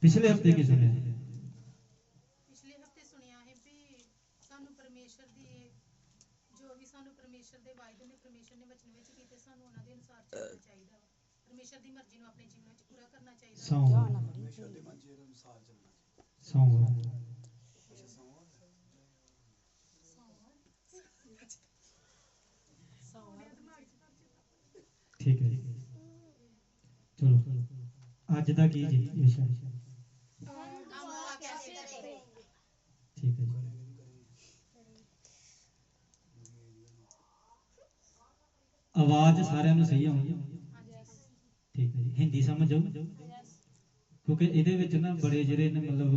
पिछले हफ्ते की सुने? पिछले हफ्ते सुनिया है भी सानू परमेश्वर दी जो भी सानू परमेश्वर दे वायदे ने परमेश्वर ने वचन विच कीते सानू उन्हां दे अनुसार चलना चाहिदा वा। परमेश्वर दी मर्जी नु अपने जीवन विच पूरा करना चाहिदा वा। परमेश्वर दी मर्जी दे अनुसार चलना चाहिए। ठीक है, चलो अज का की जी विषय? ठीक है जी। आवाज सारिਆਂ ਨੂੰ सही आउंदी? ठीक है जी। हिंदी समझ आऊ? क्योंकि ਇਹਦੇ ਵਿੱਚ ਨਾ बड़े ਜਿਹੜੇ ਨੇ मतलब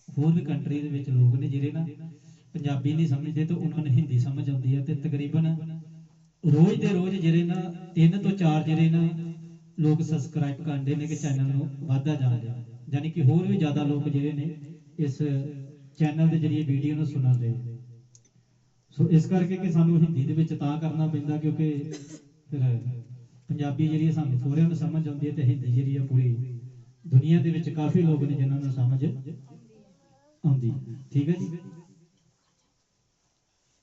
होर भी कंट्री ਦੇ ਵਿੱਚ ਲੋਕ ਨੇ ਜਿਹੜੇ ਨਾ ਪੰਜਾਬੀ नहीं समझते तो उन्होंने हिंदी समझ आती है। तो तकरीबन रोज के रोज ਜਿਹੜੇ ना 3 ਤੋਂ 4 ਜਿਹੜੇ ना लोग सबसक्राइब करते हैं कि चैनल ਨੂੰ वाधा जा रहा, यानी कि होर भी ज़्यादा लोग ਜਿਹੜੇ ने इस चैनल के जरिए वीडियो ਨੂੰ सुनते। सो इस करके कि सानू हिंदी दे विच तां करना पैंदा क्योंकि फिर पंजाबी जिहड़ी सानू थोड़ियां नूं समझ आउंदी है ते हिंदी जिहड़ी है पूरी दुनिया दे विच काफ़ी लोग ने जिन्हां नूं समझ आउंदी। ठीक है जी।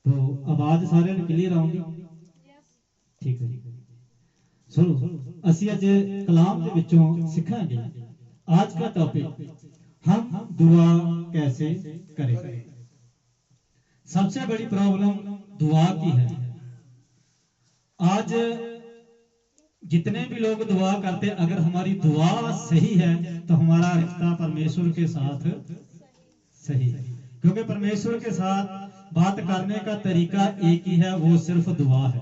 तो आवाज़ सारिਆਂ नूं क्लीयर आउंदी? ठीक है जी। सुनो असीं अज कलाम दे विचों सिखांगे। आज का टॉपिक हम दुआ कैसे करें। सबसे बड़ी प्रॉब्लम दुआ की है। आज जितने भी लोग दुआ करते, अगर हमारी दुआ सही है तो हमारा रिश्ता परमेश्वर के साथ सही है, क्योंकि परमेश्वर के साथ बात करने का तरीका एक ही है, वो सिर्फ दुआ है।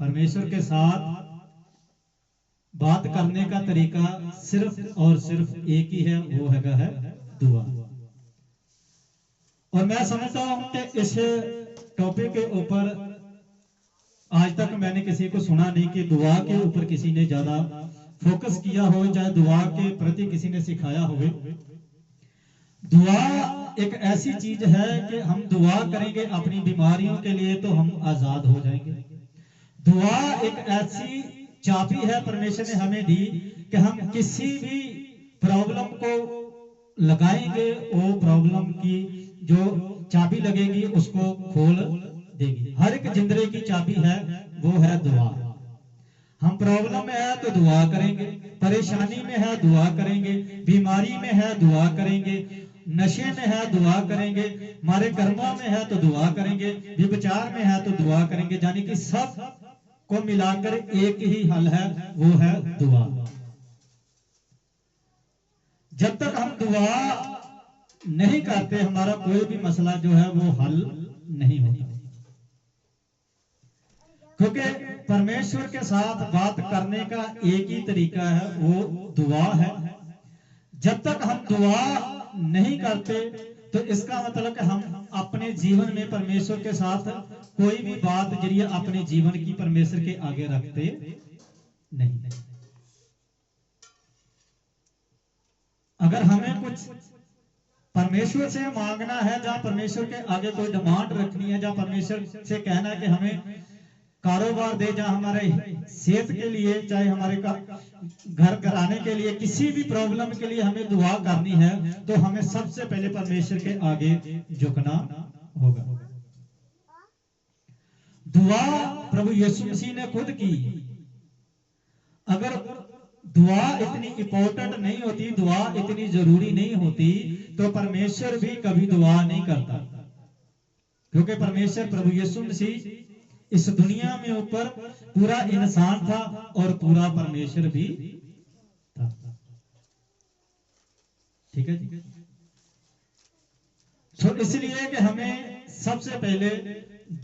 परमेश्वर के साथ बात करने का तरीका सिर्फ और सिर्फ एक ही है, वो है दुआ। और मैं समझता हूं कि इस टॉपिक के ऊपर आज तक मैंने किसी को सुना नहीं कि दुआ के ऊपर किसी ने ज्यादा फोकस किया हो, चाहे दुआ के प्रति किसी ने सिखाया हो। दुआ एक ऐसी चीज है कि हम दुआ करेंगे अपनी बीमारियों के लिए तो हम आजाद हो जाएंगे। दुआ एक ऐसी चाबी है परमेश्वर ने हमें दी कि हम किसी भी प्रॉब्लम को लगाएंगे, वो प्रॉब्लम की जो चाबी लगेगी उसको खोल देगी। हर एक जिंदगी की चाबी है, वो है दुआ। हम प्रॉब्लम में है तो दुआ करेंगे, परेशानी में है दुआ करेंगे, बीमारी में है दुआ करेंगे, नशे में है दुआ करेंगे, हमारे कर्मों में है तो दुआ करेंगे, व्यभिचार में है तो दुआ करेंगे। यानी कि सब को मिलाकर एक ही हल है, वो है दुआ। जब तक हम दुआ नहीं करते हमारा कोई भी मसला जो है वो हल नहीं होता, क्योंकि परमेश्वर के साथ बात करने का एक ही तरीका है, वो दुआ है। जब तक हम दुआ नहीं करते तो इसका मतलब कि हम अपने जीवन में परमेश्वर के साथ कोई भी बात जरिए अपने जीवन की परमेश्वर के आगे रखते नहीं। अगर हमें कुछ परमेश्वर से मांगना है, जहां परमेश्वर के आगे कोई डिमांड रखनी है, जहां परमेश्वर से कहना है कि हमें कारोबार दे, जहां हमारे सेहत के लिए, चाहे हमारे घर कराने के लिए, किसी भी प्रॉब्लम के लिए हमें दुआ करनी है, तो हमें सबसे पहले परमेश्वर के आगे झुकना होगा। दुआ प्रभु यीशु मसीह ने खुद की। अगर दुआ इतनी इंपॉर्टेंट नहीं होती, दुआ इतनी जरूरी नहीं होती, तो परमेश्वर भी कभी दुआ नहीं करता, क्योंकि परमेश्वर प्रभु यीशु मसीह इस दुनिया में ऊपर पूरा इंसान था और पूरा परमेश्वर भी था। ठीक है जी। तो इसलिए कि हमें सबसे पहले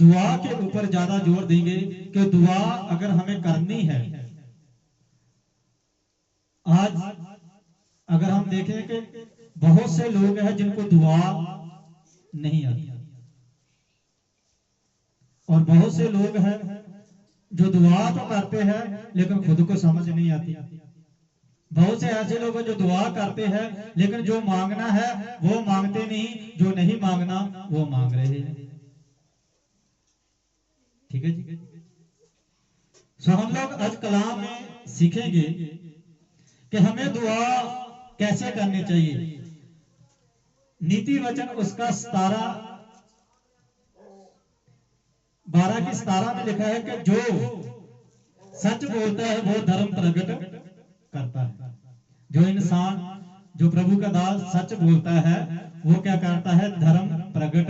दुआ के ऊपर ज्यादा जोर देंगे कि दुआ अगर हमें करनी है। आज अगर हम देखें कि बहुत से लोग हैं जिनको दुआ नहीं आती, और बहुत से लोग हैं जो दुआ तो करते हैं लेकिन खुद को समझ नहीं आती। बहुत से ऐसे लोग हैं जो दुआ करते हैं लेकिन जो मांगना है वो मांगते नहीं, जो नहीं मांगना वो मांग रहे हैं। ठीक है जी। सो हम लोग आज कलाम में सीखेंगे कि हमें दुआ कैसे करनी चाहिए। नीति वचन उसका 12 की 17 में लिखा है कि जो सच बोलता है वो धर्म प्रकट करता है। जो इंसान, जो प्रभु का दास सच बोलता है वो क्या करता है? धर्म प्रकट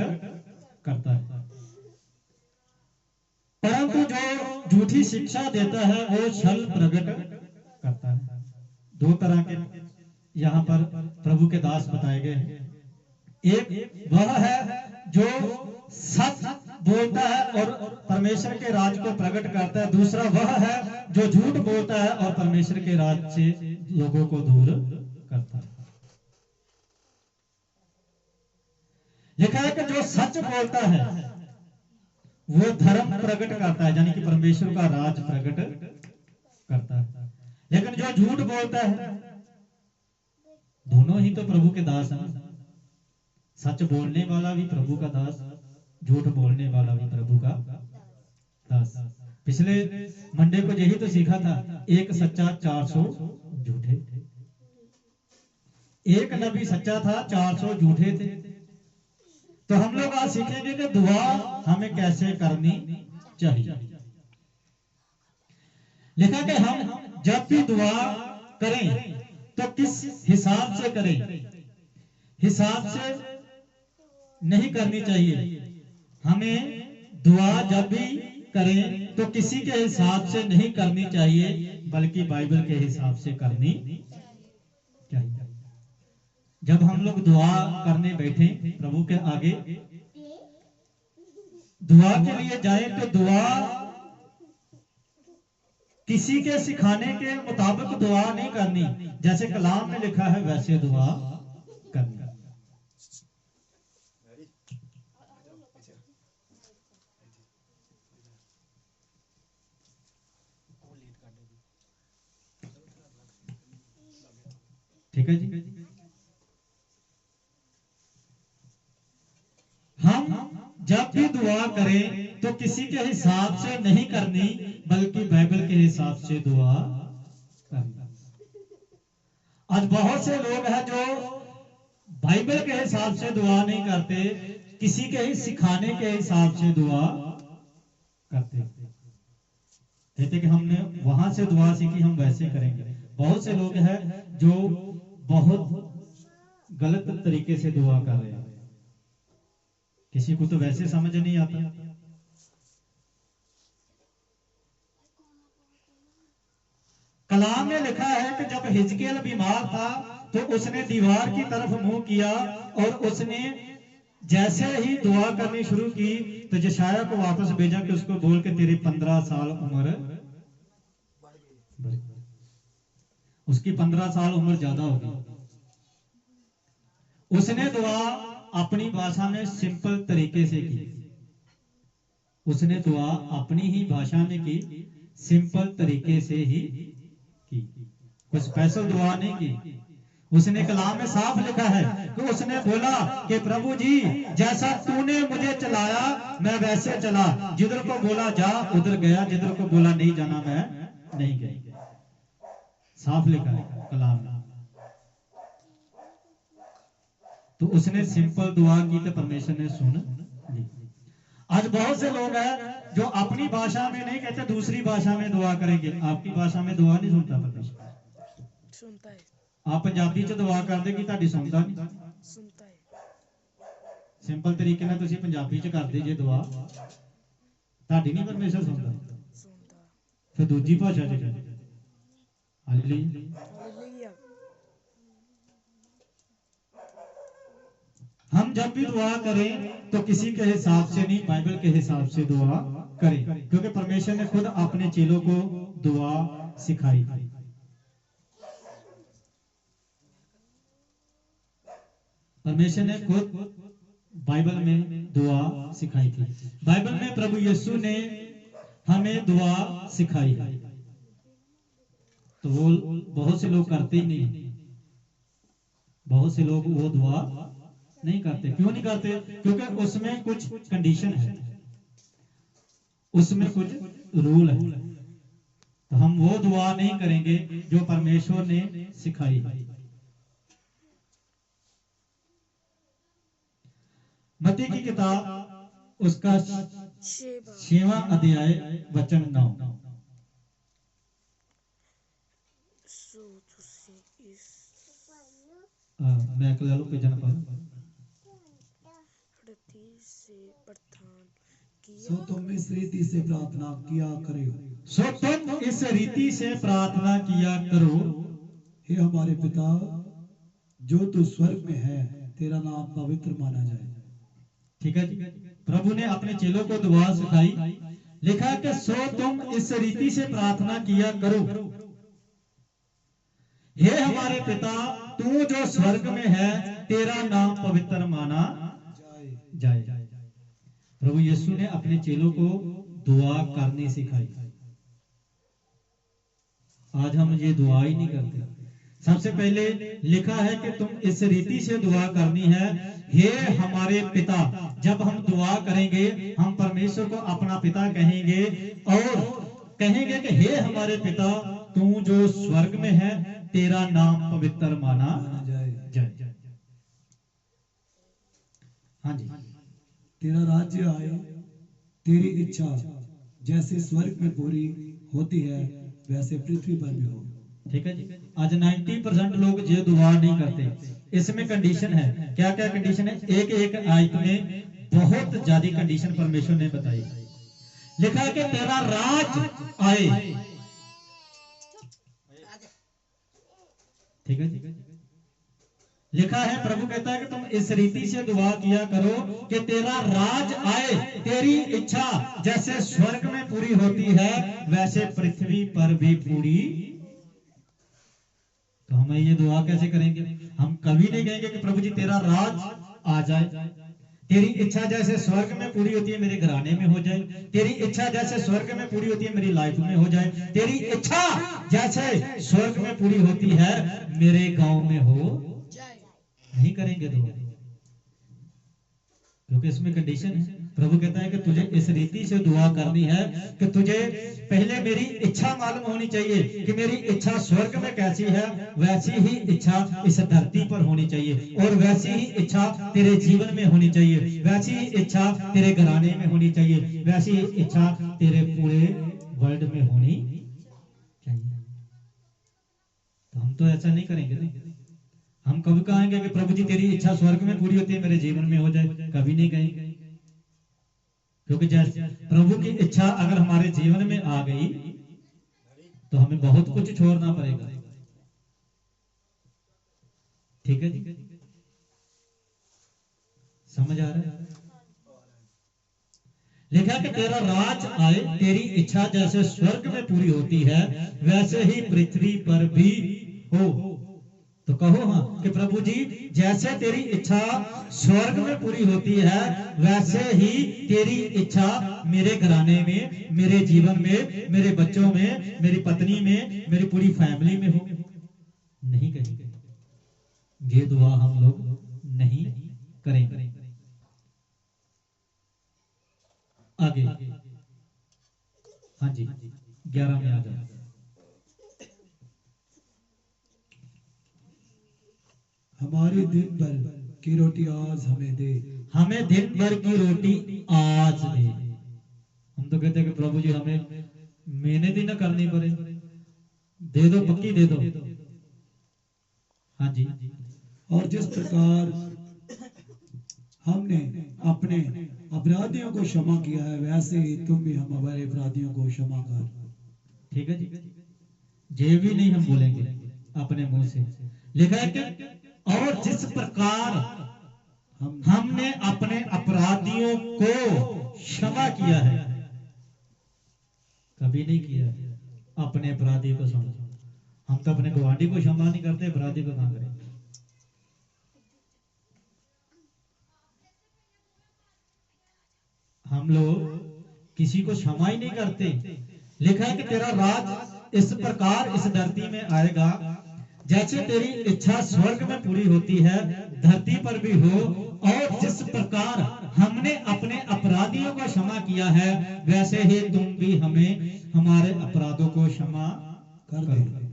करता है। परंतु जो झूठी शिक्षा देता है वो छल प्रकट करता है। दो तरह के यहाँ पर प्रभु के दास बताए गए हैं। एक वह है जो सच बोलता है और परमेश्वर के राज को प्रकट करता है। दूसरा वह है जो झूठ बोलता है और परमेश्वर के राज से लोगों को दूर करता है। लिखा है कि जो सच बोलता है वो धर्म प्रकट करता है, यानी कि परमेश्वर का राज प्रकट करता है। लेकिन जो झूठ बोलता है, दोनों ही तो प्रभु के दास हैं। सच बोलने वाला भी प्रभु का दास, झूठ बोलने वाला भी प्रभु का दास। पिछले मंडे को यही तो सीखा था, एक सच्चा 400 झूठे। एक नबी सच्चा था, 400 झूठे थे। तो हम लोग आज सीखेंगे कि दुआ हमें कैसे करनी चाहिए। लिखा कि हम जब भी दुआ करें तो किस हिसाब से करें। हिसाब से नहीं करनी चाहिए। हमें दुआ जब भी करें तो किसी के हिसाब से नहीं करनी चाहिए, बल्कि बाइबल के हिसाब से करनी चाहिए। जब हम लोग दुआ करने बैठे प्रभु के आगे, दुआ के लिए जाए तो दुआ किसी के सिखाने के मुताबिक दुआ नहीं करनी। जैसे कलाम में लिखा है वैसे दुआ करनी। ठीक है जी। हम जब भी दुआ करें तो किसी के हिसाब से नहीं करनी, बल्कि बाइबल के हिसाब से दुआ करनी। आज बहुत से लोग हैं जो बाइबल के हिसाब से दुआ नहीं करते, किसी के ही सिखाने के हिसाब से दुआ करते। कहते कि हमने वहां से दुआ सीखी, हम वैसे करेंगे। बहुत से लोग हैं जो बहुत गलत तरीके से दुआ कर रहे हैं। किसी को तो वैसे समझ नहीं आता। कलाम में लिखा है कि जब हिजकिय्याह बीमार था तो उसने दीवार की तरफ मुंह किया और उसने जैसे ही दुआ करनी शुरू की तो यशायाह को वापस भेजा कि उसको बोल के तेरी 15 साल उम्र, उसकी 15 साल उम्र ज्यादा होगी। उसने दुआ अपनी भाषा में सिंपल तरीके से की। उसने दुआ अपनी ही भाषा में की, सिंपल तरीके से ही की, कोई स्पेशल दुआ नहीं की। उसने कलाम में साफ लिखा है कि उसने बोला कि प्रभु जी जैसा तूने मुझे चलाया मैं वैसे चला, जिधर को बोला जा उधर गया, जिधर को बोला नहीं जाना मैं नहीं गया। साफ लिखा है कलाम में। तो उसने सिंपल दुआ की तो परमेश्वर ने सुन ली। आज बहुत से लोग हैं जो अपनी भाषा में नहीं कहते, दूसरी भाषा में दुआ करेंगे। आपकी भाषा में दुआ नहीं सुनता परमेश्वर, सुनता है। आप पंजाबी च दुआ कर देगी, ਤੁਹਾਡੀ ਸੁਣਦਾ ਨਹੀਂ। सुनता है। ਸਿੰਪਲ ਤਰੀਕੇ ਨਾਲ ਤੁਸੀਂ ਪੰਜਾਬੀ ਚ ਕਰਦੇ ਜੇ ਦੁਆ, ਤੁਹਾਡੀ ਨਹੀਂ ਪਰਮੇਸ਼ਰ ਸੁਣਦਾ। सुनता। ਫਿਰ ਦੂਜੀ ਭਾਸ਼ਾ ਚ ਕਰਦੇ। ਹਾਲੇਲੂਇਆ। हालेलुया। हम जब भी दुआ करें तो किसी के हिसाब से नहीं, बाइबल के हिसाब से दुआ करें, क्योंकि परमेश्वर ने खुद अपने चेलों को दुआ सिखाई थी। परमेश्वर ने खुद बाइबल में दुआ सिखाई थी। बाइबल में प्रभु यीशु ने हमें दुआ सिखाई है। तो वो बहुत से लोग करते ही नहीं, बहुत से लोग वो दुआ नहीं करते। क्यों नहीं करते? क्योंकि उसमें कुछ कंडीशन है, उसमें कुछ रूल है। तो हम वो दुआ नहीं करेंगे जो परमेश्वर ने सिखाई। मत्ती की किताब उसका शेबा 6वां अध्याय वचन 9। सो तुसी इस मैं कल पेजन पर रीति से प्रार्थना सो किया तुम इस रीति से प्रार्थना किया करो, सो तुम इस रीति से प्रार्थना किया करो, हे हमारे पिता जो तू स्वर्ग में है, तेरा नाम पवित्र माना जाए। ठीक है जी। प्रभु ने अपने चेलों को दुआ सिखाई, लिखा कि सो तुम इस रीति से प्रार्थना किया करो, हे हमारे पिता तू जो स्वर्ग में है तेरा नाम पवित्र माना जाए। जाए। प्रभु यीशु ने अपने चेलों को दुआ करनी सिखाई। आज हम ये दुआ ही नहीं करते। सबसे पहले लिखा है कि तुम इस रीति से दुआ करनी है, हे हमारे पिता। जब हम दुआ करेंगे हम परमेश्वर को अपना पिता कहेंगे और कहेंगे कि हे हमारे पिता तू जो स्वर्ग में है तेरा नाम पवित्र माना माना जाए। जाए। हाँ जी। तेरा राज्य आए, तेरी इच्छा जैसे स्वर्ग में पूरी होती है वैसे पृथ्वी पर भी हो। ठीक है जी। आज 90% लोग ये दुआ नहीं करते। इसमें कंडीशन है। क्या क्या कंडीशन है? एक एक आयत में बहुत ज्यादा कंडीशन परमेश्वर ने बताई। लिखा है कि तेरा राज आए। ठीक है जी। लिखा है, प्रभु कहता है कि तुम इस रीति से दुआ किया करो कि तेरा राज आए, तेरी इच्छा जैसे स्वर्ग में पूरी होती है वैसे पृथ्वी पर भी पूरी। तो हम ये दुआ कैसे करेंगे? हम कभी नहीं कहेंगे कि प्रभु जी तेरा राज आ जाए, तेरी इच्छा जैसे स्वर्ग में पूरी होती है मेरे घराने में हो जाए, तेरी इच्छा जैसे स्वर्ग में पूरी होती है मेरी लाइफ में हो जाए, तेरी इच्छा जैसे स्वर्ग में पूरी होती है मेरे गांव में हो जाए। नहीं करेंगे दुआ, क्योंकि इसमें कंडीशन है। प्रभु कहता है कि तुझे इस रीति से दुआ करनी है कि तुझे पहले मेरी इच्छा मालूम होनी चाहिए कि मेरी इच्छा स्वर्ग में कैसी है, वैसी ही इच्छा इस धरती पर होनी चाहिए, और वैसी ही इच्छा तेरे जीवन में होनी चाहिए, वैसी ही इच्छा तेरे घराने में होनी चाहिए, वैसी ही इच्छा तेरे पूरे वर्ल्ड में होनी चाहिए। तो हम तो ऐसा नहीं करेंगे ना। हम कभी कहेंगे कि प्रभु जी तेरी इच्छा स्वर्ग में पूरी होती है मेरे जीवन में हो जाए? कभी नहीं कहेंगे, क्योंकि जैसे प्रभु की इच्छा अगर हमारे जीवन में आ गई तो हमें बहुत कुछ छोड़ना पड़ेगा। ठीक है जी, समझ आ रहा है? लिखा कि तेरा राज आए, तेरी इच्छा जैसे स्वर्ग में पूरी होती है वैसे ही पृथ्वी पर भी हो। तो कहो हाँ कि प्रभु जी जैसे तेरी इच्छा स्वर्ग में पूरी होती है वैसे ही तेरी इच्छा मेरे घराने में, मेरे जीवन में, मेरे बच्चों में, मेरी पत्नी में, मेरी पूरी फैमिली में हो। नहीं कहेंगे, ये दुआ हम लोग नहीं करेंगे। आगे हाँ जी 11 में आ जाओ। हमारी दिन भर की रोटी आज हमें दे। हमें दिन भर की रोटी आज दे। हम तो कहते हैं कि प्रभु जी हमें मेहनत ही ना करनी पड़े, दे दो, पक्की दे दो। हाँ जी। और जिस प्रकार हमने अपने अपराधियों को क्षमा किया है वैसे ही तुम भी हम हमारे अपराधियों को क्षमा कर। ठीक है जी। ये भी नहीं हम बोलेंगे अपने मुंह से। लिखा है कि और जिस प्रकार हमने अपने अपराधियों को क्षमा किया है, कभी नहीं किया है अपने अपराधी को समझो। हम तो अपने गुआंढी को क्षमा नहीं करते, अपराधी को कहां करें? हम लोग किसी को क्षमा ही नहीं करते। लिखा है कि तेरा राज इस प्रकार इस धरती में आएगा जैसे तेरी इच्छा स्वर्ग में पूरी होती है धरती पर भी हो, और जिस प्रकार हमने अपने अपराधियों को क्षमा किया है वैसे ही तुम भी हमें हमारे अपराधों को क्षमा कर करो। दे।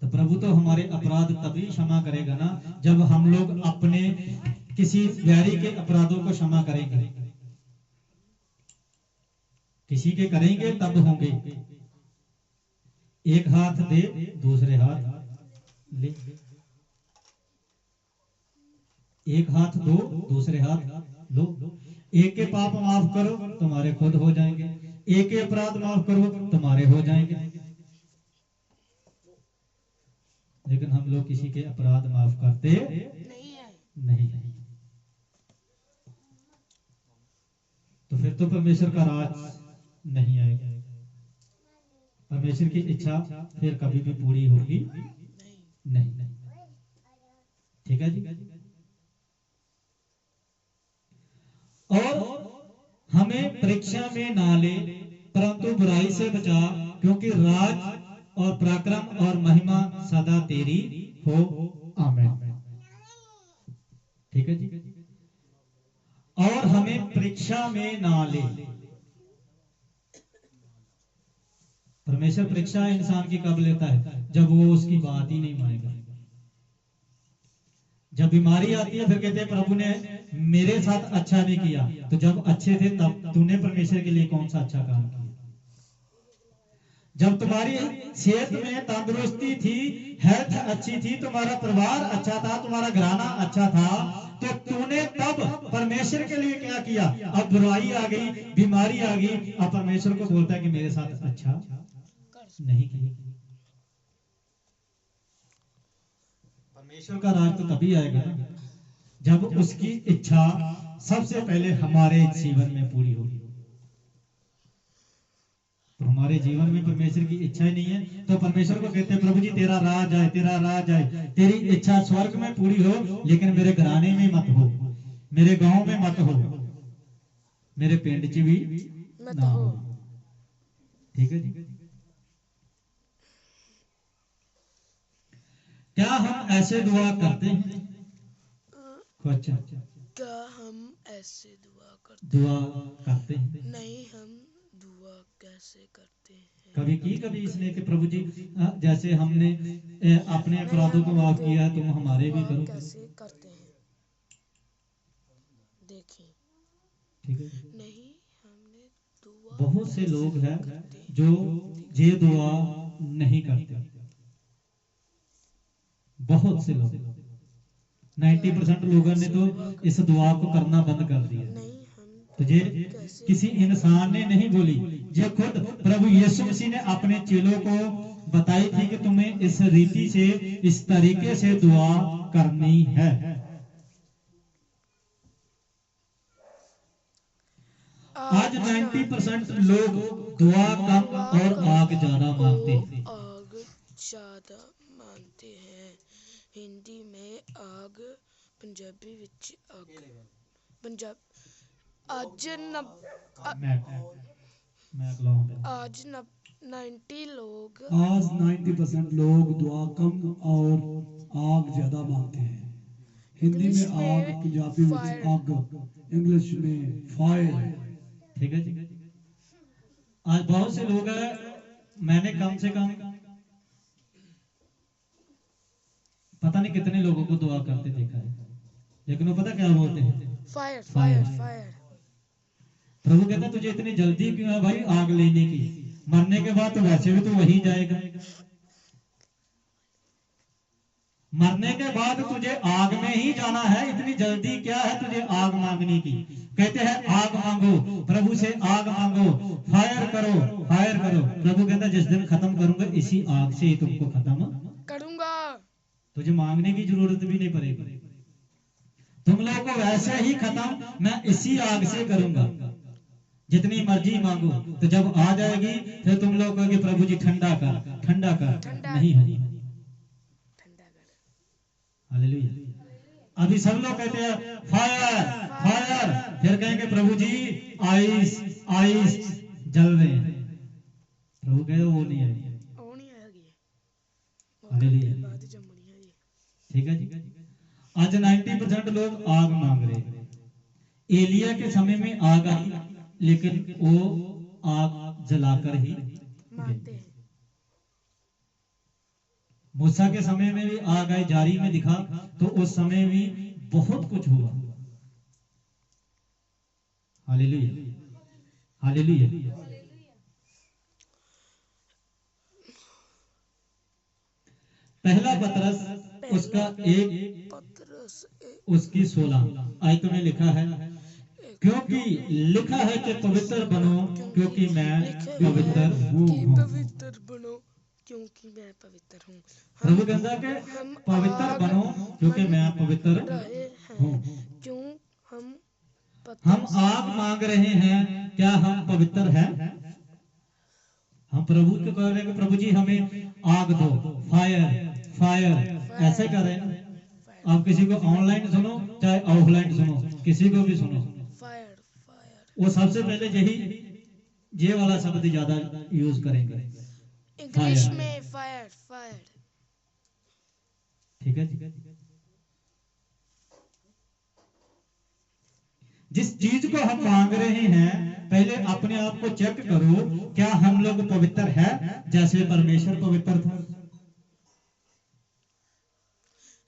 तो प्रभु तो हमारे अपराध तभी क्षमा करेगा ना जब हम लोग अपने किसी बैरी के अपराधों को क्षमा करेंगे। किसी के करेंगे तब होंगे। एक हाथ दे दूसरे हाथ ले, एक हाथ दो दूसरे हाथ लो। एक के पाप माफ करो तुम्हारे खुद हो जाएंगे, एक के अपराध माफ करो तुम्हारे हो जाएंगे। लेकिन हम लोग किसी के अपराध माफ करते नहीं है। तो फिर तो परमेश्वर का राज नहीं आएगा। परमेश्वर की इच्छा फिर कभी भी पूरी होगी नहीं। ठीक है जी। और हमें परीक्षा में ना ले परंतु बुराई से बचा, क्योंकि राज और पराक्रम और महिमा सदा तेरी हो। आमीन। ठीक है जी। और हमें परीक्षा में ना ले। परमेश्वर परीक्षा इंसान की कब लेता है? जब वो उसकी बात ही नहीं मानेगा। जब बीमारी आती है फिर कहते हैं प्रभु ने मेरे साथ अच्छा नहीं किया। तो जब अच्छे थे तब तूने परमेश्वर के लिए कौन सा अच्छा काम किया? जब तुम्हारी सेहत में तंदुरुस्ती थी, हेल्थ अच्छी थी, तुम्हारा परिवार अच्छा था, तुम्हारा घराना अच्छा था, तो तूने तब परमेश्वर के लिए क्या किया? अब बुराई आ गई, बीमारी आ गई, अब परमेश्वर को बोलता है कि मेरे साथ अच्छा नहीं किया। परमेश्वर का राज तो तभी आएगा ना जब उसकी इच्छा सबसे पहले हमारे जीवन में पूरी होगी। तो हमारे जीवन में परमेश्वर की इच्छा ही नहीं है तो परमेश्वर को कहते हैं प्रभु जी तेरा राज आए, तेरा राज आए, तेरी इच्छा स्वर्ग में पूरी हो, लेकिन मेरे घराने में मत हो, मेरे गांव में मत हो, मेरे पिंड च भी ना हो। ठीक है जी। क्या हम ऐसे दुआ करते हैं? क्या हम ऐसे दुआ करते हैं? नहीं, हम दुआ कैसे करते हैं? कभी इसने कि प्रभु जी जैसे हमने अपने अपराधों को माफ किया है तुम हमारे भी करो। कैसे करते हैं देखें। ठीक है। नहीं, हमने दुआ बहुत से लोग हैं जो ये दुआ नहीं करते। बहुत से लोग 90% लोगों ने तो इस दुआ को करना बंद कर दिया। नहीं, हम तो ये किसी इंसान ने नहीं बोली, ये खुद प्रभु यीशु मसीह ने अपने चेलों को बताई थी कि तुम्हें इस रीति से इस तरीके से दुआ करनी है। आज 90% लोग दुआ कम और आग ज्यादा मांगते हैं। आग ज्यादा मानते हैं। हिंदी में आग, पंजाबी विच आग। पंजाब आज आज 90 लोग आज 90% लोग दुआ कम और आग ज्यादा मांगते हैं। हिंदी में आग, पंजाबी में आग, इंग्लिश में फायर। ठीक है जी। आज बहुत से लोग हैं, मैंने कम से कम पता नहीं कितने लोगों को दुआ करते देखा है, लेकिन वो पता क्या बोलते हैं? Fire fire fire. प्रभु कहता तुझे इतनी जल्दी क्यों है भाई आग लेने की? मरने के बाद तो वैसे भी तो वही जाएगा। मरने के बाद तुझे आग में ही जाना है, इतनी जल्दी क्या है तुझे आग मांगने की? कहते हैं आग मांगो, प्रभु से आग मांगो, फायर करो, फायर करो। प्रभु कहता जिस दिन खत्म करूंगा इसी आग से ही तुमको खत्म करूंगा। तुझे मांगने की जरूरत भी नहीं पड़ेगी। तुम लोगों को वैसे ही खत्म मैं इसी आग से करूंगा। जितनी मर्जी मांगो, तो जब आ जाएगी फिर तुम लोग कहोगे प्रभु जी ठंडा कर, ठंडा कर। नहीं होगी। हालेलुया। अभी सब लोग कहते हैं फायर फायर, फिर कहेंगे प्रभु जी आइस आइस, जल रहे हैं। प्रभु कहते वो नहीं आएगी। हालेलुया। बाद जम्मनी है जी। ठीक है जी। आज 90% लोग आग मांग रहे हैं। एलिया के समय में आग आई, लेकिन वो आग जलाकर ही मानते गई। हैं। मूसा के समय में भी आग आई, जारी में दिखा, तो उस समय भी बहुत कुछ हुआ। Hallelujah, hallelujah. पहला पतरस उसका एक पतरस उसकी 16 आयत में लिखा है, क्योंकि लिखा है कि पवित्र बनो क्योंकि मैं लिखे पवित्र है हूँ। कि पवित्र बनो क्योंकि मैं पवित्र हूँ। प्रभु कहता है कि हम पवित्र आग बनो क्योंकि मन मैं पवित्र रहे हूँ। हैं। क्यों हम हम पतरस आग मांग रहे हैं, क्या हम पवित्र हैं? हम प्रभु को कह रहे हैं कि प्रभु जी हमें आग दो, फायर फायर, ऐसे कर रहे हैं। आप किसी को ऑनलाइन सुनो चाहे ऑफलाइन सुनो, किसी को भी सुनो, फायर फायर वो सबसे पहले यही ये वाला शब्द ज्यादा यूज करेंगे, इंग्लिश फायर। में फायर फायर। ठीक है जी। जिस चीज को हम मांग रहे हैं, पहले अपने आप को चेक करो, क्या हम लोग पवित्र है जैसे परमेश्वर पवित्र था?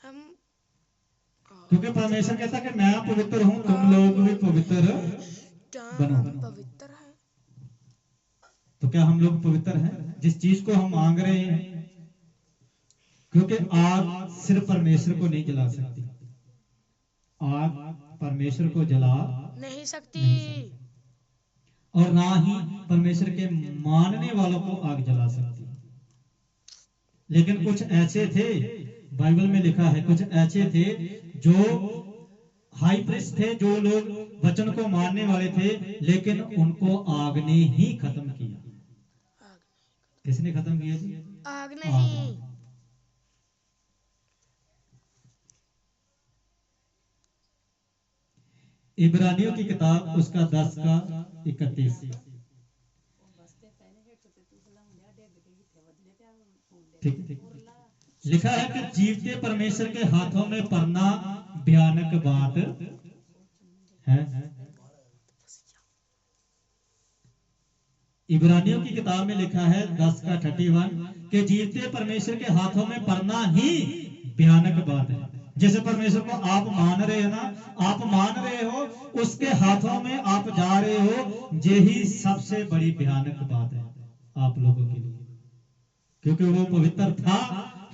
हम क्योंकि परमेश्वर कहता कि मैं पवित्र हूं, तुम लोग भी पवित्र क्या बनो। हम पवित्र हैं? तो क्या हम लोग पवित्र हैं जिस चीज को हम मांग रहे हैं? क्योंकि आग सिर्फ परमेश्वर को नहीं जला सकती, आग परमेश्वर को जला नहीं सकती। नहीं सकती, और ना ही परमेश्वर के मानने वालों को आग जला सकती। लेकिन कुछ ऐसे थे, बाइबल में लिखा है, कुछ ऐसे थे जो हाई प्रीस्ट थे, जो लोग वचन को मानने वाले थे, लेकिन उनको आग ने ही खत्म किया। आग किसने खत्म किया जी? आग नहीं। इब्रानियों की किताब उसका 10 का 31। ठीक ठीक। लिखा है कि जीवते परमेश्वर के हाथों में पड़ना भयानक बात है। इब्रानियों की किताब में लिखा है 10 का 31 कि जीवते परमेश्वर के हाथों में पड़ना ही भयानक बात है। जैसे परमेश्वर को आप मान रहे हो ना, आप मान रहे हो, उसके हाथों में आप जा रहे हो, यही सबसे बड़ी भयानक बात है आप लोगों के लिए, क्योंकि वो पवित्र था,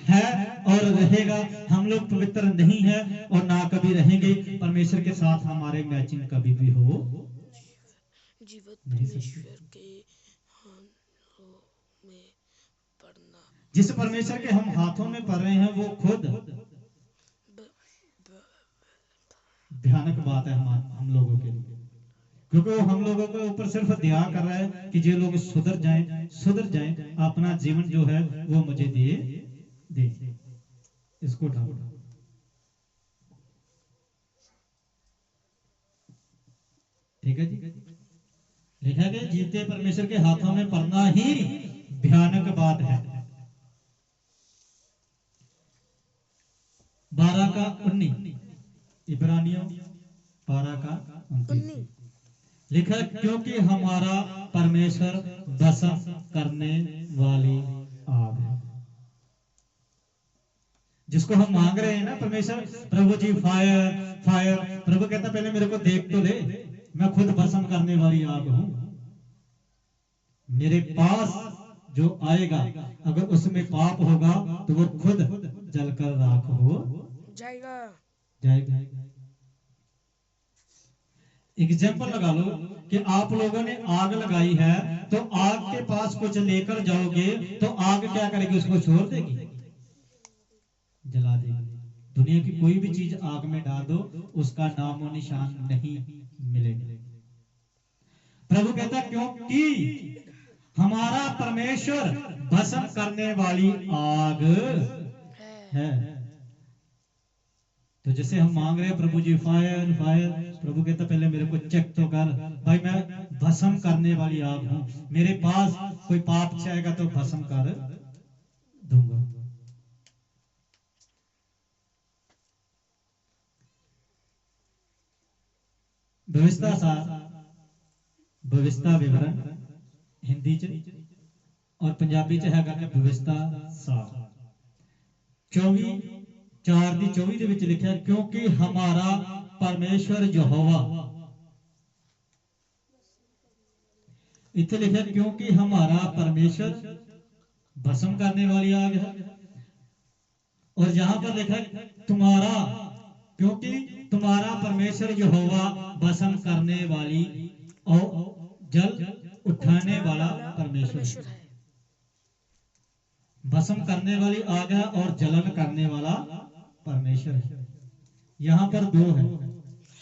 है और रहेगा। हम लोग पवित्र नहीं है और ना कभी रहेंगे। परमेश्वर के साथ हमारे मैचिंग कभी भी हो जीवित नहीं सकती। परमेश्वर के हाथों में पड़ना जिस परमेश्वर के हम हाथों में पड़ रहे हैं, वो खुद भयानक बात है हम लोगों के लिए, क्योंकि वो हम लोगों के ऊपर सिर्फ दया कर रहा है कि ये लोग सुधर जाएं, अपना जीवन जो है वो मुझे दे। इसको उठाओ। ठीक है जी। लिखा गया जीते परमेश्वर के हाथों में पड़ना ही भयानक बात है। 12 का 19, इब्रानियों 12 का 19 लिखा, क्योंकि हमारा परमेश्वर भस्म करने वाली आग है। जिसको हम मांग रहे हैं ना, परमेश्वर प्रभु जी फायर फायर, प्रभु कहता पहले मेरे को देख तो ले, मैं खुद भस्म करने वाली आग हूं। मेरे पास जो आएगा, अगर उसमें पाप होगा तो वो खुद जलकर राख हो जाएगा। एग्जाम्पल लगा लो कि आप लोगों ने आग लगाई है, तो आग के पास कुछ लेकर जाओगे तो आग क्या करेगी? उसको छोड़ देगी, जला देगी। दुनिया की कोई भी चीज आग में डाल दो, उसका नामो निशान नहीं मिलेगा। प्रभु कहता क्योंकि हमारा परमेश्वर भस्म करने वाली आग है। तो जैसे हम मांग रहे हैं प्रभु जी फायर फायर, प्रभु कहता पहले मेरे को चेक तो कर भाई, मैं भस्म करने वाली आग हूं, मेरे पास कोई पाप से आएगा तो भस्म कर दूंगा। भविष्यता सार, भविष्यता विवरण हिंदी च और पंजाबी च हैगा कि भविष्यता सार। 24:4 ਦੇ ਵਿੱਚ ਲਿਖਿਆ क्योंकि हमारा परमेश्वर यहोवा, इतने लिखा क्योंकि हमारा परमेश्वर भस्म करने वाली आग है। और यहां पर लिखा तुम्हारा, क्योंकि तुम्हारा परमेश्वर यहोवा भस्म करने वाली और जल उठाने वाला परमेश्वर है। भस्म करने वाली आग है और जलन करने वाला परमेश्वर है। यहां पर दो है,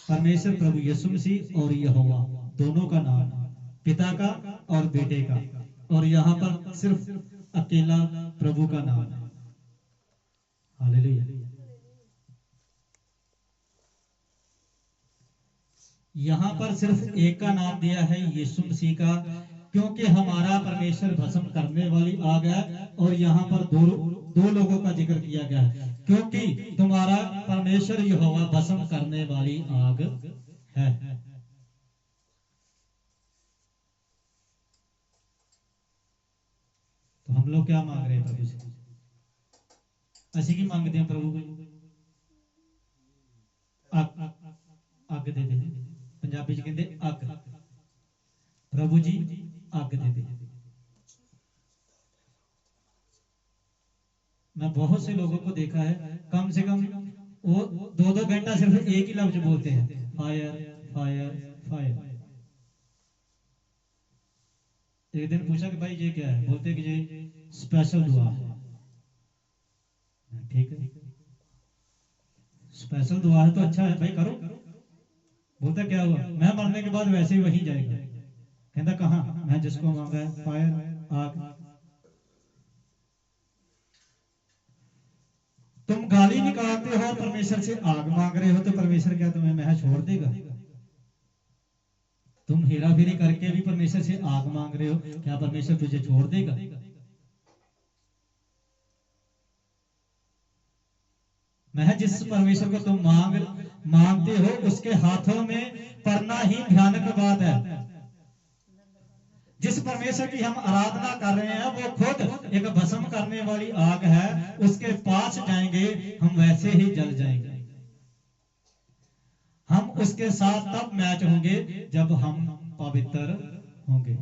परमेश्वर प्रभु यीशु मसीह और यहोवा, दोनों का नाम है, पिता का और बेटे का। और यहां पर सिर्फ अकेला प्रभु का नाम है। हालेलुया। यहां पर सिर्फ एक का नाम दिया है, यीशु मसीह का, क्योंकि हमारा परमेश्वर भस्म करने वाली आग है। और यहां पर दो लोगों का जिक्र किया गया है, क्योंकि तुम्हारा परमेश्वर यहोवा भस्म करने वाली आग है। तो हम लोग क्या मांग रहे हैं प्रभु से? ਅਸੀਂ ਕੀ ਮੰਗਦੇ ਹਾਂ ਪ੍ਰਭੂ ਕੋਲ? ਅੱਗ ਦੇ ਦੇ। ਪੰਜਾਬੀ ਚ ਕਹਿੰਦੇ ਅੱਗ। प्रभु जी आग दे दे। मैं बहुत से लोगों को देखा है, कम से कम वो 2-2 घंटा सिर्फ एक ही लफ्ज बोलते हैं, फायर फायर फायर। एक दिन पूछा कि भाई ये क्या है, बोलते कि ये स्पेशल दुआ है। ठीक है, स्पेशल दुआ है तो अच्छा है भाई, करो। बोलता क्या हुआ? मैं मरने के बाद वैसे ही वहीं जाएगा। कहता कहां? मैं जिसको मांगा है, फायर आग। तुम गाली निकालते हो, परमेश्वर से आग मांग रहे हो, तो परमेश्वर क्या तुम्हें महल छोड़ देगा? तुम हेरा फेरी करके भी परमेश्वर से आग मांग रहे हो, क्या परमेश्वर तुझे छोड़ देगा? महल जिस परमेश्वर को तुम मांगते हो, उसके हाथों में पड़ना ही भयानक बात है। जिस परमेश्वर की हम आराधना कर रहे हैं, वो खुद एक भस्म करने वाली आग है। उसके पास जाएंगे हम वैसे ही जल जाएंगे। हम उसके साथ तब मैच होंगे जब हम पवित्र होंगे।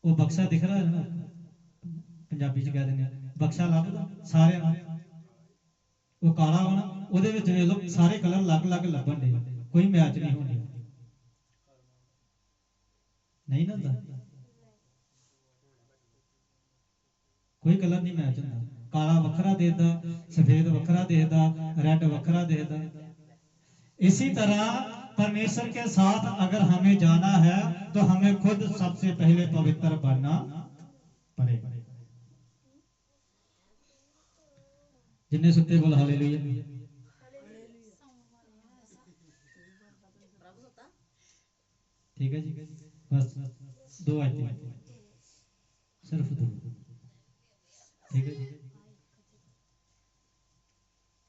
वो बक्सा दिख रहा है ना, पंजाबी च कह देंगे बक्सा लगदा सारे वो काला होना, ਉਹਦੇ ਵਿੱਚ ਵੇਖ ਲਓ ਸਾਰੇ ਕਲਰ ਅਲੱਗ-ਅਲੱਗ ਲੱਭਣ ਦੇ, ਕੋਈ ਮੈਚ ਨਹੀਂ ਹੋਣੀ। नहीं ना था, कोई कलर नहीं मैच होता। काला वखरा देता, सफेद वखरा देता, रेड वखरा देता। इसी तरह परमेश्वर के साथ अगर हमें जाना है तो हमें खुद सबसे पहले पवित्र बनना पड़ेगा। जिन्हें सुते बोल हालेलुया। ठीक है जी, बस 2 आयतें, सिर्फ 2। ठीक है जी।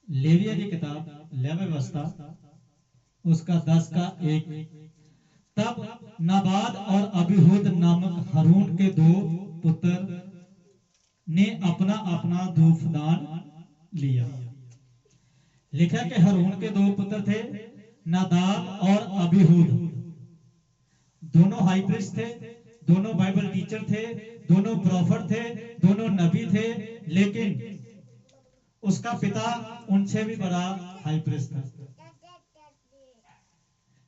लेविया की किताब लेवी व्यवस्था उसका 10 का 1। तब नाबाद और अबीहूद नामक हारून के 2 पुत्र ने अपना अपना धूपदान लिया। लिखा कि हारून के 2 पुत्र थे, नादाब और अबीहूद। दोनों हाई प्रीस्ट थे, दोनों बाइबल टीचर थे, दोनों प्रॉफिट थे, दोनों नबी थे। लेकिन उसका पिता उनसे भी बड़ा हाई प्रीस्ट था।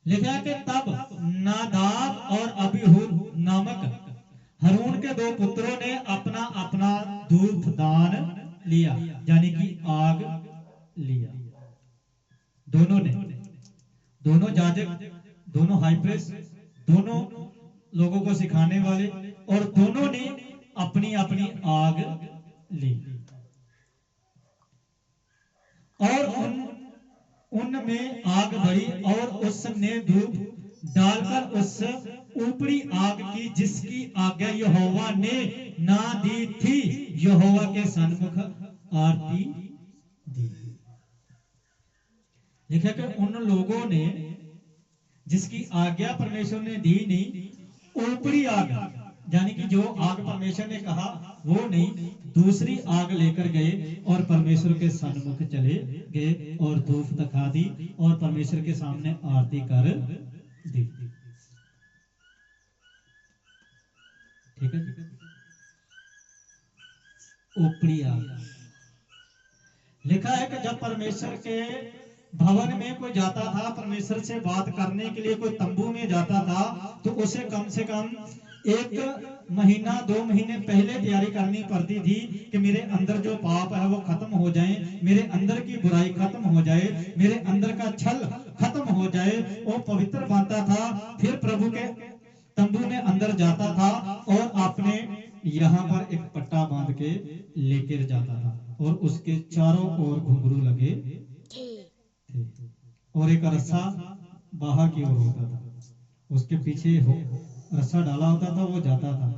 लिखा कि तब नादाब और अबीहूद नामक हारून के 2 पुत्रों ने अपना अपना धूपदान लिया, यानी कि आग लिया। दोनों ने, दोनों याजक, दोनों हाई प्रीस्ट, दोनों लोगों को सिखाने वाले, और दोनों ने अपनी अपनी आग ली। और उनमें आग बढ़ी और उसने धूप डालकर उस ऊपरी आग की जिसकी आज्ञा यहोवा ने ना दी थी, यहोवा के सन्मुख आरती दी। लिखा कि उन लोगों ने जिसकी आज्ञा परमेश्वर ने दी नहीं, ऊपरी आग, यानी कि जो आग परमेश्वर ने कहा वो नहीं, दूसरी आग लेकर गए और परमेश्वर के सन्मुख चले गए और धूप दिखा दी और परमेश्वर के सामने आरती कर दी। ठीक है जी। ऊपरी आग लिखा है कि जब परमेश्वर के भवन में कोई जाता था, परमेश्वर से बात करने के लिए कोई तंबू में जाता था, तो उसे कम से कम 1 महीना 2 महीने पहले तैयारी करनी पड़ती थी कि मेरे अंदर जो पाप है वो खत्म हो जाए, मेरे अंदर की बुराई खत्म हो जाए, मेरे अंदर का छल खत्म हो जाए। वो पवित्र बनता था, फिर प्रभु के तंबू में अंदर जाता था और अपने यहाँ पर एक पट्टा बांध के लेकर जाता था और उसके चारों ओर घुंघरू लगे थे और एक रस्सा बाहर की ओर होता था, उसके पीछे रस्सा डाला होता था, वो जाता था।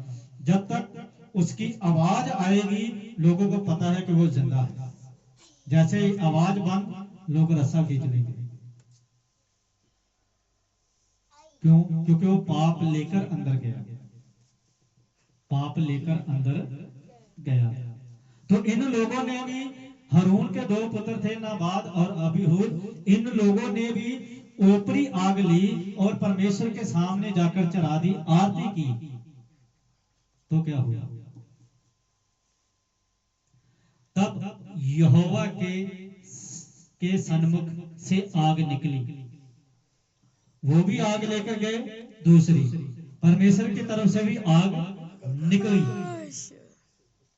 जब तक उसकी आवाज आएगी लोगों को पता है कि वो जिंदा है। जैसे ही आवाज बंद, लोग रस्सा खींच लेंगे। क्यों? क्योंकि वो पाप लेकर अंदर गया, पाप लेकर अंदर गया। तो इन लोगों ने भी, हारून के 2 पुत्र थे नाबाद और अबीहूद, इन लोगों ने भी ऊपरी आग ली और परमेश्वर के सामने जाकर चढ़ा दी, आरती की। तो क्या हुआ? तब यहोवा के सन्मुख से आग निकली। वो भी आग लेकर गए, दूसरी परमेश्वर की तरफ से भी आग निकली।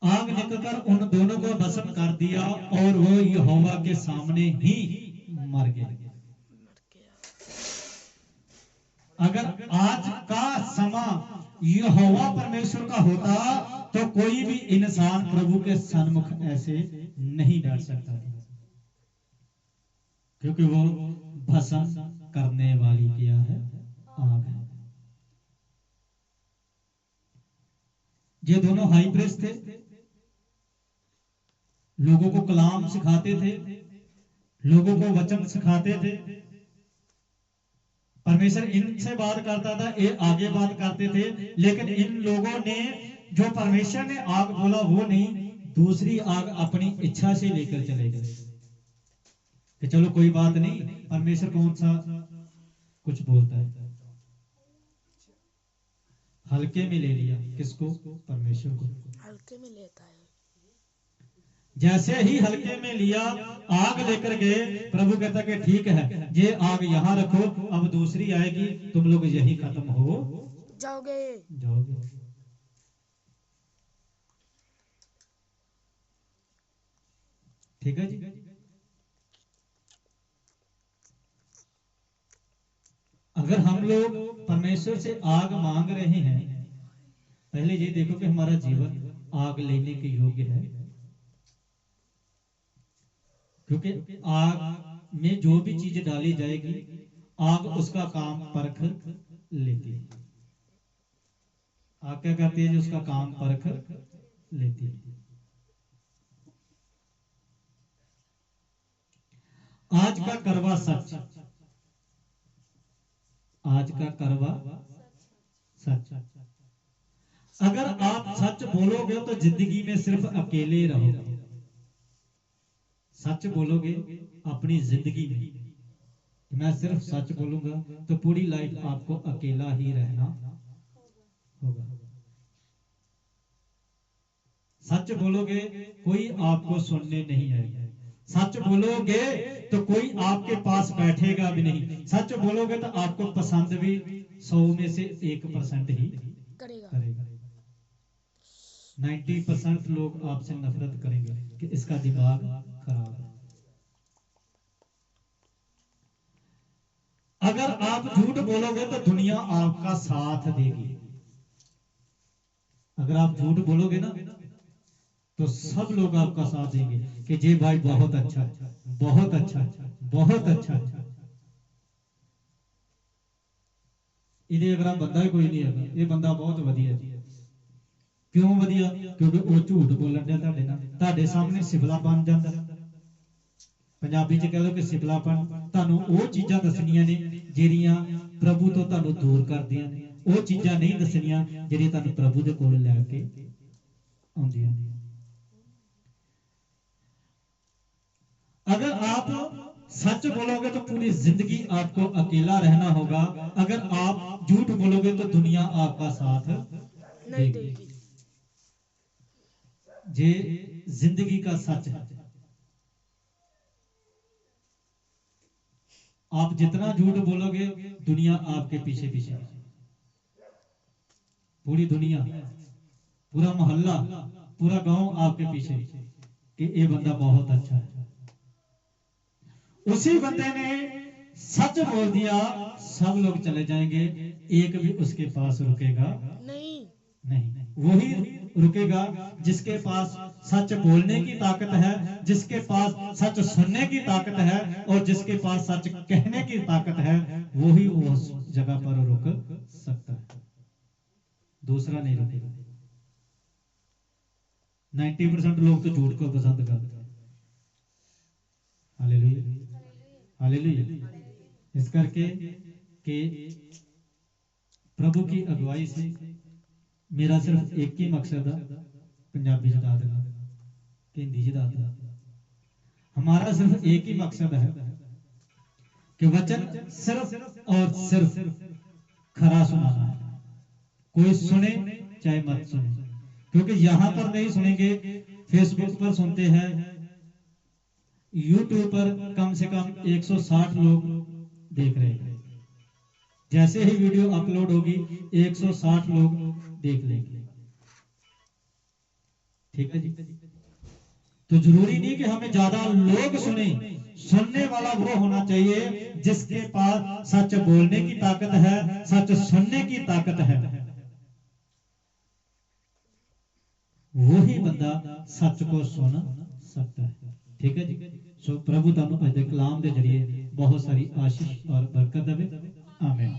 आग निकलकर उन दोनों को भस्म कर दिया और वो यहोवा के सामने ही मर गए। अगर आज का समा यहोवा परमेश्वर का होता तो कोई भी इंसान प्रभु के सन्मुख ऐसे नहीं डर सकता, क्योंकि वो भस्म करने वाली क्या है? आग है। ये दोनों हाई प्रीस्ट थे, लोगों को कलाम सिखाते थे, लोगों को वचन सिखाते थे। परमेश्वर इनसे बात करता था, ये आगे बात करते थे, लेकिन इन लोगों ने, जो परमेश्वर ने आग बोला वो नहीं, दूसरी आग अपनी इच्छा से लेकर चले गए कि चलो कोई बात नहीं, परमेश्वर कौन सा कुछ बोलता है। हल्के में ले लिया, किसको? परमेश्वर को हल्के में लेता है। जैसे ही हल्के में लिया, आग लेकर गए, प्रभु कहता कि ठीक है, ये आग यहाँ रखो, अब दूसरी आएगी, तुम लोग यही खत्म हो जाओगे। ठीक है जी। अगर हम लोग परमेश्वर से आग मांग रहे हैं, पहले ये देखो कि हमारा जीवन आग लेने के योग्य है, क्योंकि आग में जो भी चीज डाली जाएगी, आग उसका काम परख लेती है। आग क्या करती है? जो उसका काम परख लेती है। आज का करवा सच, आज का करवा सच। अगर आप सच बोलोगे तो जिंदगी में सिर्फ अकेले रहोगे। सच बोलोगे अपनी जिंदगी में, मैं सिर्फ सच बोलूंगा, तो पूरी लाइफ आपको अकेला ही रहना होगा। सच बोलोगे कोई आपको सुनने नहीं आएगा। सच बोलोगे तो कोई आपके पास बैठेगा भी नहीं। सच बोलोगे तो आपको पसंद भी 100 में से 1% ही करेगा। 90% लोग आपसे नफरत करेंगे कि इसका दिमाग खराब है। अगर आप झूठ बोलोगे तो दुनिया आपका साथ देगी। अगर आप झूठ बोलोगे ना तो सब लोग आपका साथ देंगे कि जी भाई बहुत अच्छा, बहुत अच्छा, बहुत अच्छा। इन्हें अगर आप बंदा कोई नहीं है, ये बंदा बहुत वधिया जी। क्यों वधिया? क्योंकि वो झूठ बोलन दिया ਤੁਹਾਡੇ ਨਾਲ, ਤੁਹਾਡੇ ਸਾਹਮਣੇ ਸਿਵਲਾ बन जाता। पंजाबी च कह लो कि सिपलापन ਤੁਹਾਨੂੰ ਉਹ ਚੀਜ਼ਾਂ ਦੱਸਣੀਆਂ ਨੇ ਜਿਹੜੀਆਂ ਪ੍ਰਭੂ ਤੋਂ ਤੁਹਾਨੂੰ ਦੂਰ ਕਰਦੀਆਂ ਨੇ ਉਹ ਚੀਜ਼ਾਂ ਨਹੀਂ ਦੱਸਣੀਆਂ ਜਿਹੜੀਆਂ ਤੁਹਾਨੂੰ ਪ੍ਰਭੂ ਦੇ ਕੋਲ ਲੈ ਕੇ ਆਉਂਦੀਆਂ ਨੇ अगर आप सच बोलोगे तो पूरी जिंदगी आपको अकेला रहना होगा अगर आप झूठ बोलोगे तो दुनिया आपका साथ नहीं देगी। ये जिंदगी का सच है आप जितना झूठ बोलोगे दुनिया आपके पीछे पीछे पूरी दुनिया पूरा मोहल्ला पूरा गांव आपके पीछे कि ये बंदा बहुत अच्छा है उसी बंदे ने सच बोल दिया सब लोग चले जाएंगे एक भी उसके पास रुकेगा नहीं वही रुकेगा जिसके पास सच बोलने की ताकत है जिसके पास सच सुनने की ताकत है और जिसके पास सच कहने की ताकत है वही उस जगह पर रुक सकता है दूसरा नहीं रुकेगा 90% लोग तो झूठ को पसंद करते हैं हालेलुया हालेलुया इस करके कि प्रभु की अगुवाई से मेरा सिर्फ एक ही मकसद है पंजाबी च दस देना कि हिंदी च दस देना हमारा सिर्फ एक ही मकसद है कि वचन सिर्फ और सिर्फ खरा सुनाना है कोई सुने चाहे मत सुने क्योंकि यहां पर नहीं सुनेंगे फेसबुक पर सुनते हैं यूट्यूब पर कम से कम 160 लोग देख रहे हैं जैसे ही वीडियो अपलोड होगी 160 लोग देख लेंगे ठीक है जी तो जरूरी नहीं कि हमें ज्यादा लोग सुने सुनने वाला वो होना चाहिए जिसके पास सच बोलने की ताकत है सच सुनने की ताकत है वही बंदा सच को सुन सकता है ठीक है जी सो प्रभु तुहानू अज दे कलाम के जरिए बहुत सारी आशीष और बरकत देवे आमीन।